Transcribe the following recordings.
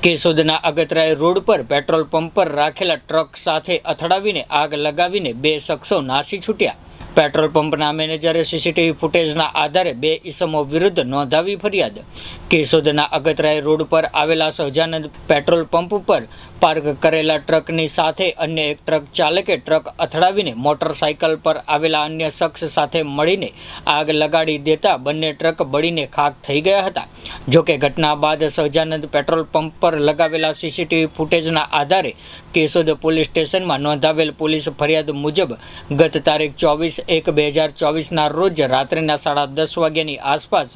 કેશોદના Agatray road પર petrol pump પર રાખેલા ટ્રક સાથે અથડાવીને આગ લગાવીને 2 શખ્સો નાસી છૂટ્યા. પેટ્રોલ પંપના મેનેજરે સીસીટીવી ફૂટેજના આધારે 2 ઈસમો વિરુદ્ધ નોંધાવી ફરિયાદ. કેશોદના અગતરાય રોડ પર આવેલા સહજાનંદ પેટ્રોલ પંપ પર પાર્ક કરેલા ટ્રકની સાથે અન્ય એક ટ્રક ચાલકે ટ્રક અથડાવીને મોટરસાયકલ પર આવેલા અન્ય શખ્સ સાથે મળીને આગ લગાડી દેતા બંને ટ્રક બળીને ખાખ થઈ ગયા હતા. જોકે ઘટના બાદ સહજાનંદ પેટ્રોલ પંપ પર લગાવેલા સીસીટીવી ફૂટેજના આધારે કેશોદ પોલીસ સ્ટેશનમાં નોંધાવેલ પોલીસ ફરિયાદ મુજબ ગત તારીખ 24/1/2024ના રોજ રાત્રિના 10:30 વાગ્યાની આસપાસ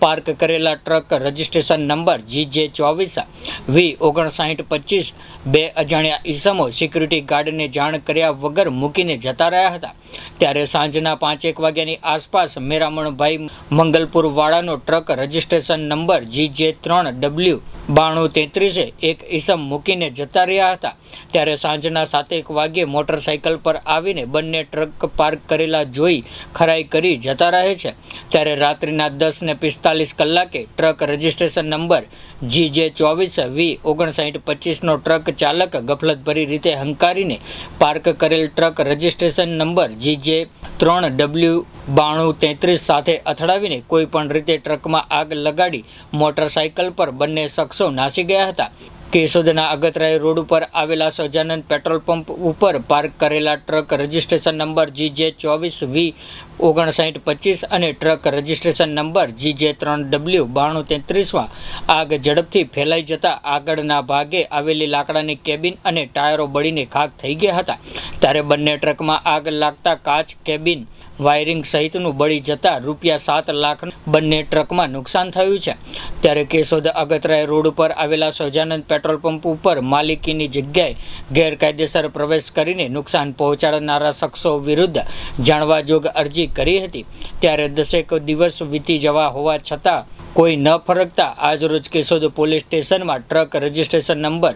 પાર્ક કરેલા ટ્રક રજિસ્ટ્રેશન નંબર GJ24V5925 2 અજાણ્યા ઈસમો સિક્યુરિટી ગાર્ડને જાણ કર્યા વગર મૂકીને જતા રહ્યા હતા. ત્યારે સાંજના 5:01 વાગ્યાની આસપાસ મેરામણભાઈ મંગલપુર વાળાનો ટ્રક રજિસ્ટ્રેશન નંબર GJ3W9233 એક ઈસમ મૂકીને જતા રહ્યા હતા. ત્યારે સાંજના 7:01 વાગ્યે મોટરસાયકલ પર આવીને બંને ટ્રક પાર્ક કરેલા જોઈ ખરાઈ કરી જતા રહે છે. ત્યારે રાત્રિના 10:45 કલાકે ટ્રક રજિસ્ટ્રેશન નંબર GJ24V5925 નો ટ્રક ચાલક ગફલતભરી રીતે હંકારીને પાર્ક કરેલ ટ્રક રજિસ્ટ્રેશન નંબર GJ3W9233 સાથે અથડાવીને કોઈ પણ રીતે ટ્રકમાં આગ લગાડી મોટરસાયકલ પર બંને શખ્સો નાસી ગયા હતા. કેશોદના અગતરાય રોડ ઉપર આવેલા સહજાનંદ પેટ્રોલ પંપ ઉપર પાર્ક કરેલા ટ્રક રજિસ્ટ્રેશન નંબર GJ24V5925 અને ટ્રક રજિસ્ટ્રેશન નંબર GJ3W9233માં આગ ઝડપથી ફેલાઈ જતા આગળના ભાગે આવેલી લાકડાની કેબિન અને ટાયરો બળીને ખાખ થઈ ગયા હતા. ત્યારે બંને ટ્રકમાં આગ લાગતા કાચ, કેબિન, વાયરિંગ સહિતનું બળી જતા ₹7 લાખ બંને ટ્રકમાં નુકસાન થયું છે. ત્યારે કેશોદ અગતરાય રોડ ઉપર આવેલા સહજાનંદ પેટ્રોલ પંપ ઉપર માલિકીની જગ્યાએ ગેરકાયદેસર પ્રવેશ કરીને નુકસાન પહોંચાડનારા શખ્સો વિરુદ્ધ જાણવાજોગ અરજી કરી હતી. ત્યારે 10 દિવસ વીતી જવા હોવા છતાં કોઈ ન ફરકતા આજરોજ કેશોદ પોલીસ સ્ટેશનમાં ટ્રક રજિસ્ટ્રેશન નંબર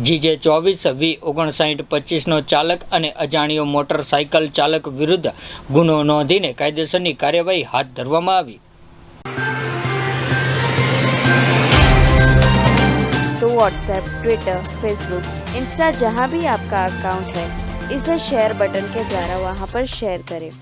GJ24V5925 નો ચાલક અને અજાણ્યો મોટરસાયકલ ચાલક વિરુદ્ધ ગુનો નોંધીને કાયદેસરની કાર્યવાહી હાથ ધરવામાં આવી. तो व्हाट्सएप, ट्विटर, फेसबुक, इंस्टा जहाँ भी आपका अकाउंट है, इसे शेयर बटन के द्वारा वहाँ पर शेयर करें.